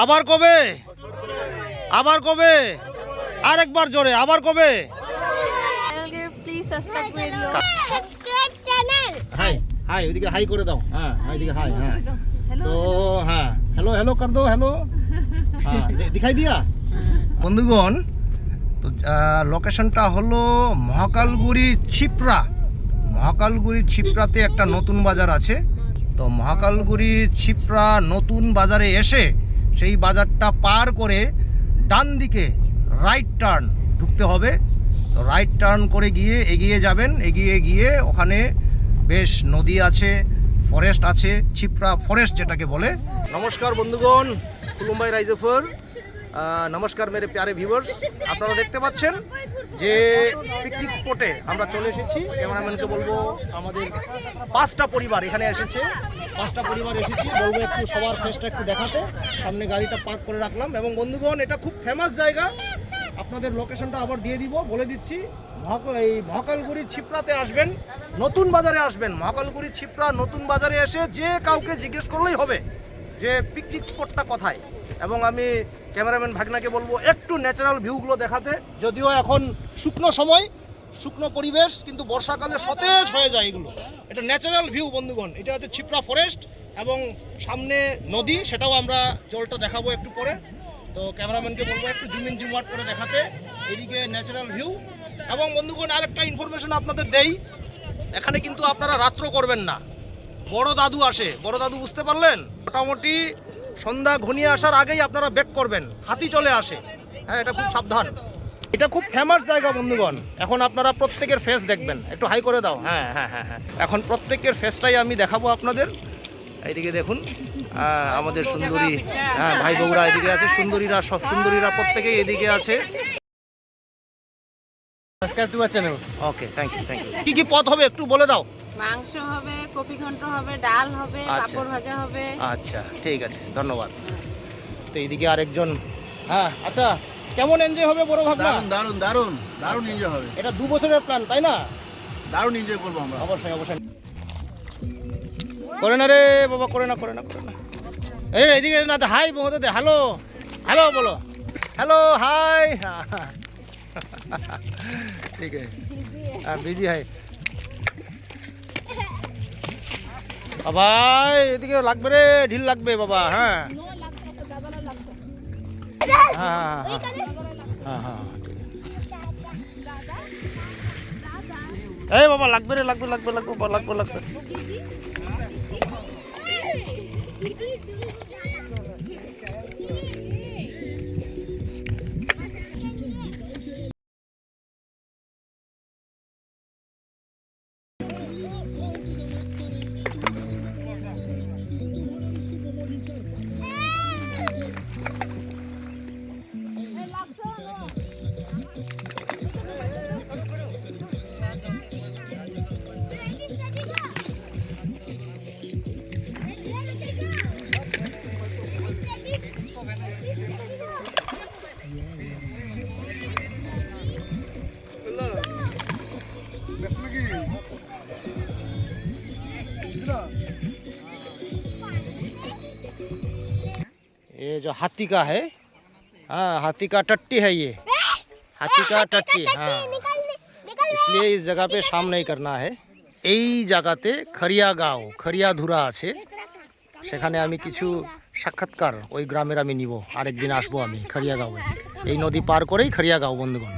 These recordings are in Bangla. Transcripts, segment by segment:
আবার কবে? আবার কবে? আরেকবার জোরে, আবার কবে? প্লিজ সাবস্ক্রাইব করে দিও। Subscribe channel. হাই হাই, ওইদিকে হাই করে দাও। হ্যাঁ ওইদিকে হাই। হ্যাঁ हेलो তো হ্যাঁ হ্যালো হ্যালো কর দো, হ্যালো। হ্যাঁ দিখাই দিয়া বন্ধুগণ। তো লোকেশনটা হলো মহাকালগুড়ি ছিপ্রা। মহাকালগুড়ি ছিপ্রাতে একটা নতুন বাজার আছে। তো মহাকালগুড়ি ছিপ্রা নতুন বাজারে এসে সেই বাজারটা পার করে ডান দিকে রাইট টার্ন ঢুকতে হবে। তো রাইট টার্ন করে গিয়ে এগিয়ে যাবেন। এগিয়ে গিয়ে ওখানে বেশ নদী আছে, ফরেস্ট আছে, ছিপ্রা ফরেস্ট যেটাকে বলে। নমস্কার বন্ধুগণ, খুলুমবাই রাইজেফর। নমস্কার মেরে প্যারে ভিউয়ার্স। আপনারা দেখতে পাচ্ছেন যে পিকনিক স্পটে আমরা চলে এসেছি। ক্যামেরাম্যানকে বলবো আমাদের 5টা পরিবার এখানে এসেছে। 5টা পরিবার এসেছি, বলবো একটু সবার ফেসটা একটু দেখাতে। সামনে গাড়িটা পার্ক করে রাখলাম। এবং বন্ধুগণ এটা খুব ফেমাস জায়গা। আপনাদের লোকেশনটা আবার দিয়ে দিব, বলে দিচ্ছি। এই মহাকালগুড়ি ছিপ্রাতে আসবেন, নতুন বাজারে আসবেন। মহাকালগুড়ি ছিপ্রা নতুন বাজারে এসে যে কাউকে জিজ্ঞেস করলেই হবে যে পিকনিক স্পটটা কোথায়। এবং আমি ক্যামেরাম্যান ভাগনাকে বলবো একটু ন্যাচারাল ভিউগুলো দেখাতে। যদিও এখন শুকনো সময়, শুকনো পরিবেশ, কিন্তু বর্ষাকালে সতেজ হয়ে যায় এগুলো। এটা ন্যাচারাল ভিউ বন্ধুগণ। এটা হচ্ছে ছিপ্রা ফরেস্ট এবং সামনে নদী, সেটাও আমরা জলটা দেখাবো একটু পরে। তো ক্যামেরাম্যানকে বলবো একটু জুম ইন জুম আউট করে দেখাতে। এদিকে ন্যাচারাল ভিউ। এবং বন্ধুগণ আরেকটা ইনফরমেশন আপনাদের দেই, এখানে কিন্তু আপনারা রাত্র করবেন না। বড় দাদু আসে, বড় দাদু বুঝতে পারলেন? মোটামুটি সন্ধ্যা ঘনিয়ে আসার আগেই আপনারা ব্যাক করবেন, হাতি চলে আসে। হ্যাঁ এটা খুব সাবধান। এটা খুব ফেমাস জায়গা বন্ধুগণ। এখন আপনারা প্রত্যেকের ফেস দেখবেন, একটু হাই করে দাও। হ্যাঁ হ্যাঁ হ্যাঁ হ্যাঁ, এখন প্রত্যেকের ফেসটাই আমি দেখাবো আপনাদের। এইদিকে দেখুন আমাদের সুন্দরী, হ্যাঁ ভাই বউরা এদিকে আছে, সুন্দরীরা, সব সুন্দরীরা প্রত্যেকেই এদিকে আছে। Subscribe to my channel. Okay, thank you thank you. কি কি পদ হবে একটু বলে দাও। মাংস হবে, কপি ঘন্ট হবে, ডাল হবে, আচ্ছা। পাপড় ভাজা হবে। আচ্ছা ঠিক আছে, ধন্যবাদ। তো এইদিকে আরেকজন। হ্যাঁ আচ্ছা, কেমন এনজয় হবে বড় ভাগনা? দারুন দারুন দারুন এনজয় হবে। এটা 2 বছরের প্ল্যান, তাই না? দারুন এনজয় করবো আমরা। অবশ্যই অবশ্যই। করে না রে বাবা, করে না করে না করে না। এই এইদিকে না, হাই বলতে দে। হ্যালো হ্যালো বলো, হ্যালো হাই। ঠিক আছে, হ্যাঁ বিজি হাই বাবা। এদিকে লাগবে রে, ঢিল লাগবে বাবা। হ্যাঁ হ্যাঁ হ্যাঁ হ্যাঁ, এই বাবা লাগবে রে, লাগবে লাগবে লাগবে লাগবে লাগবে। ये जो हाथी का है, हाँ हाथी का टट्टी है ये, हाथी का टट्टी। हाँ इसलिए इस जगह पे शाम नहीं करना है। এই জায়গাতে খরিয়া গাঁও, খরিয়া ধুরা আছে, সেখানে আমি কিছু সাক্ষাৎকার ওই গ্রামের আমি নিব। আরেকদিন আসবো আমি খরিয়া গাঁওয়ে। এই নদী পার করেই খরিয়া গাঁও বন্ধুগণ।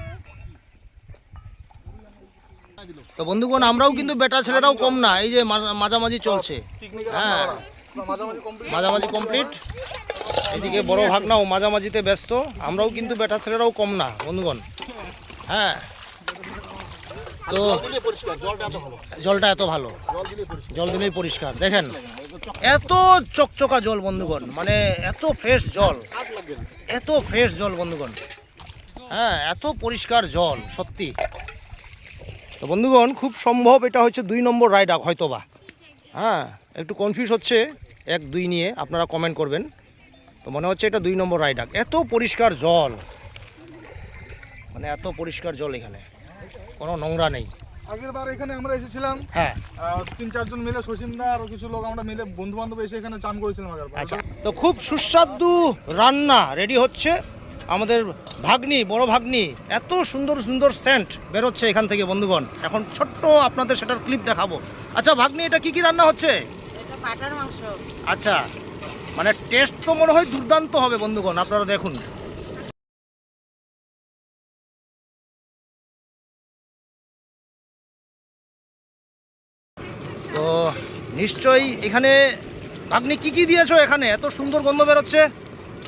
তো বন্ধুগণ আমরাও কিন্তু বেটা ছেলেরাও কম না, এই যে মাঝামাঝি চলছে। হ্যাঁ মাঝামাঝি কমপ্লিট। এদিকে বড় ভাগনাও মাঝামাঝিতে ব্যস্ত। আমরাও কিন্তু বেটা ছেলেরাও কম না বন্ধুগণ। হ্যাঁ তো জলটা এত ভালো, জল দিলেই পরিষ্কার। দেখেন এত চকচকা জল বন্ধুগণ, মানে এত ফ্রেশ জল, এত ফ্রেশ জল বন্ধুগণ। হ্যাঁ এত পরিষ্কার জল সত্যি। তো বন্ধুগণ খুব সম্ভব এটা হচ্ছে 2 নম্বর রাইডাক হয়তোবা। হ্যাঁ একটু কনফিউজ হচ্ছে 1-2 নিয়ে, আপনারা কমেন্ট করবেন। তো মনে হচ্ছে এটা 2 নম্বর রাইডাক। এত পরিষ্কার জল, মানে এত পরিষ্কার জল, এখানে কোনো নোংরা নেই। আগের বার এখানে আমরা এসেছিলাম, হ্যাঁ 3-4 জন মিলে, শচীনদা আর কিছু লোক আমরা মিলে বন্ধু বান্ধব এসে এখানে চান করেছিলাম আগের বার। আচ্ছা তো খুব সুস্বাদু রান্না রেডি হচ্ছে আমাদের ভাগ্নি, বড় ভাগ্নি, এত সুন্দর সুন্দর সেন্ট বেরোচ্ছে এখান থেকে বন্ধুগণ। এখন ছোট্ট আপনাদের সেটার ক্লিপ দেখাবো। আচ্ছা ভাগ্নি, এটা কি কি রান্না হচ্ছে? এটা পাটার মাংস। আচ্ছা, মানে টেস্ট তো মনে হয় দুর্দান্ত হবে বন্ধুগণ, আপনারা দেখুন। তো নিশ্চয়ই এখানে ভাগ্নি কি কি দিয়েছো এখানে? এত সুন্দর গন্ধ বেরোচ্ছে।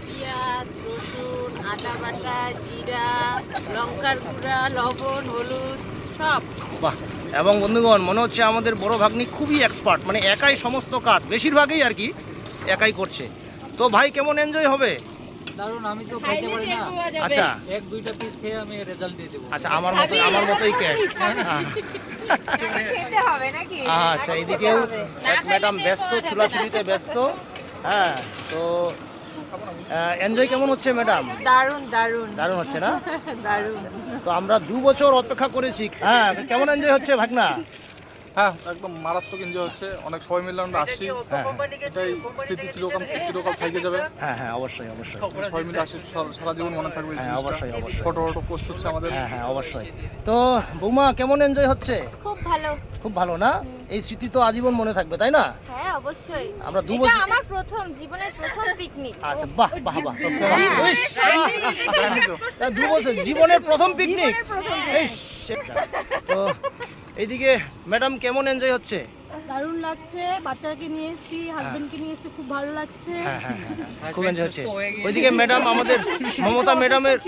পেঁয়াজ, রসুন, আদা বাটা, জিরা, লঙ্কার গুঁড়া, লবণ, হলুদ সব। বাহ! এবং বন্ধুগণ, মনে হচ্ছে আমাদের বড় ভাগ্নি খুবই এক্সপার্ট, মানে একাই সমস্ত কাজ, বেশিরভাগই আর কি একাই করছে। তো ভাই কেমন এনজয় হবে? দারুন, আমি তো খাইতে পারি না। আচ্ছা এক দুইটা পিস খেয়ে আমি রেজাল্ট দিয়ে দেবো। আচ্ছা, আমার মতোই ক্যাশ। খেতে হবে নাকি? আচ্ছা, এইদিকেও এক ম্যাডাম ব্যস্ত, ছুলাছুলিতে ব্যস্ত। হ্যাঁ, তো এনজয় কেমন হচ্ছে ম্যাডাম? দারুন দারুন দারুণ হচ্ছে না? দারুন। তো আমরা 2 বছর অপেক্ষা করেছি। হ্যাঁ, কেমন এনজয় হচ্ছে ভাগনা? হ্যাঁ, একদম মারাত্মক এনজয় হচ্ছে। অনেক সবাই মিলে আমরা আসছি। হ্যাঁ এটাই স্মৃতি চিরকাল থেকে যাবে। হ্যাঁ হ্যাঁ, অবশ্যই অবশ্যই। সবাই মিলে আসছি, সারা জীবন মনে থাকবে। হ্যাঁ, অবশ্যই অবশ্যই। ফটো পোস্ট হচ্ছে আমাদের। হ্যাঁ হ্যাঁ, অবশ্যই। তো বৌমা, কেমন এনজয় হচ্ছে? খুব ভালো। খুব ভালো না? এই স্মৃতি তো আজীবন মনে থাকবে, তাই না? হ্যাঁ অবশ্যই। আমরা 2 এটা বছর। আমার জীবনের প্রথম পিকনিক। আচ্ছা, বাহ বাহ বাহ। ইস, 2 বছর জীবনের প্রথম পিকনিক। তো এইদিকে ম্যাডাম কেমন এনজয় হচ্ছে? দারুণ লাগছে, বাচ্চাকে নিয়ে এসেছি, হাজবেন্ডকে নিয়ে এসেছি, খুব ভালো লাগছে। হ্যাঁ হ্যাঁ হ্যাঁ, খুব এনজয় হচ্ছে। ওইদিকে ম্যাডাম, আমাদের মমতা ম্যাডামের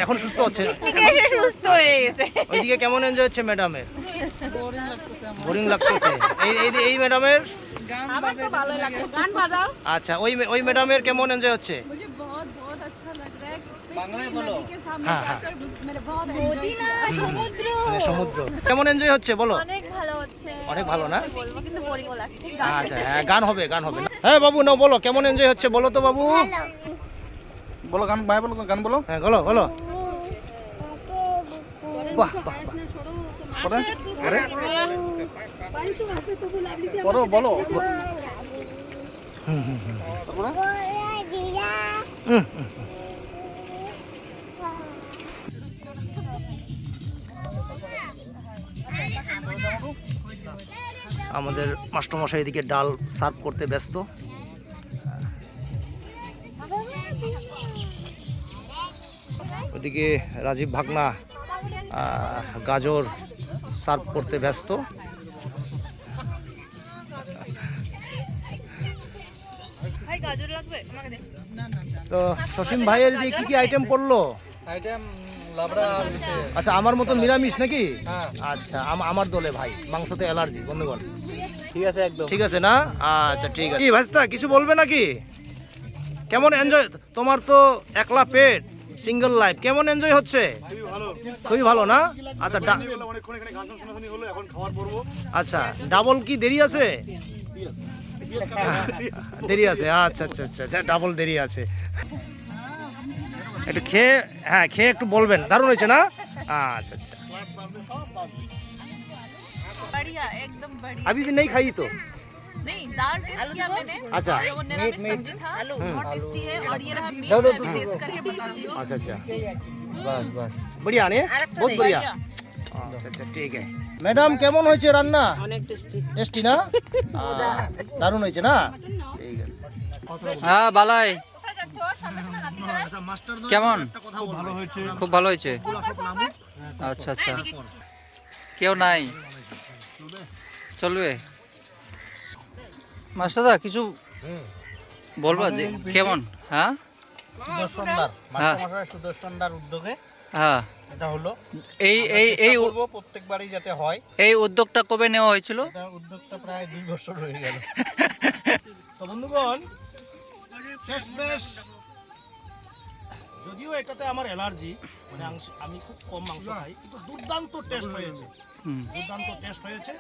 এখন সুস্থ হচ্ছে, সুস্থ হয়ে গেছে। ওইদিকে কেমন এনজয় হচ্ছে ম্যাডামের? বোরিং লাগতেছে। এই ম্যাডামের? আমার তো ভালো লাগছে, গান বাজাও। আচ্ছা, ওই ম্যাডামের কেমন এনজয় হচ্ছে? मुझे बहुत बहुत अच्छा लग रहा है। বাংলায় বলো। नदी के सामने हाँ, हाँ। जाकर मैंने बहुत एंजॉय किया। সমুদ্র মানে সমুদ্র কেমন এনজয় হচ্ছে বলো? অনেক ভালো হচ্ছে। অনেক ভালো না? বলবো কিন্তু বোরিংও লাগছে। আচ্ছা, হ্যাঁ, গান হবে। হ্যাঁ বাবু, নাও বলো কেমন এনজয় হচ্ছে, বলো তো বাবু। বলো গান, মায় বলো গান বলো। হ্যাঁ, বলো বলো। বাহ বাহ বাহ। পরে পরে বলো। তারপরে হুম, আমাদের মাস্টারমশাই এদিকে ডাল সার্ভ করতে ব্যস্ত। ওদিকে রাজীব ভাগনা গাজর সার্ভ করতে ব্যস্ত। তো সসীম ভাইয়ের দিয়ে কি কি আইটেম পড়লো? আইটেম লাবড়া আর আচ্ছা, আমার মতো নিরামিষ নাকি? হ্যাঁ। আচ্ছা, আমার দলে ভাই মাংসতে অ্যালার্জি বন্ধুগণ। ঠিক আছে একদম। ঠিক আছে না? আচ্ছা, ঠিক আছে। কি ভাস্তা, কিছু বলবে নাকি? কেমন এনজয়? তোমার তো একলা পেট, সিঙ্গেল লাইফ, কেমন এনজয় হচ্ছে? খুবই ভালো না? আচ্ছা, আচ্ছা, ডাবল কি দেরি আছে? দেরি আছে, আচ্ছা আচ্ছা আচ্ছা, ডাবল দেরি আছে। একটু খেয়ে, হ্যাঁ খেয়ে একটু বলবেন, দারুণ হয়েছে না? আচ্ছা আচ্ছা, बढ़िया, एकदम बढ़िया। अभी भी नहीं खाई तो? नहीं, दाल टेस्ट किया मैंने। अच्छा। और वो निरामिष सब्जी था, बहुत टेस्टी है। और ये रहा मीट, मैं टेस्ट करके बताती हूँ। अच्छा अच्छा, বাস বাস। बढ़िया ने, बहुत बढ़िया। আচ্ছা আচ্ছা, ঠিক আছে। ম্যাডাম কেমন হয়েছে রান্না? অনেক টেস্টি। টেস্টি না? দারুণ হয়েছে না? ঠিক আছে। হ্যাঁ বালাই, কেমন? খুব ভালো হয়েছে। আচ্ছা আচ্ছা, কেউ নাই, চলবে। মাস্টারদা কিছু বলবা যে কেমন? হ্যাঁ সুদর্শনদার মাস্টারমশাই সুদর্শনদার উদ্যোগে হ্যাঁ, এটা হলো। এই প্রত্যেকবারই যাতে হয়। এই উদ্যোগটা কবে নেওয়া হয়েছিল? এটা উদ্যোগটা প্রায় 2 বছর হয়ে গেল। তো বন্ধুগণ, শেষমেশ, যদিও এটাতে আমার অ্যালার্জি, মানে আমি খুব কম মাংস খাই, কিন্তু দুর্দান্ত টেস্ট হয়েছে, হুম। দুর্দান্ত টেস্ট হয়েছে।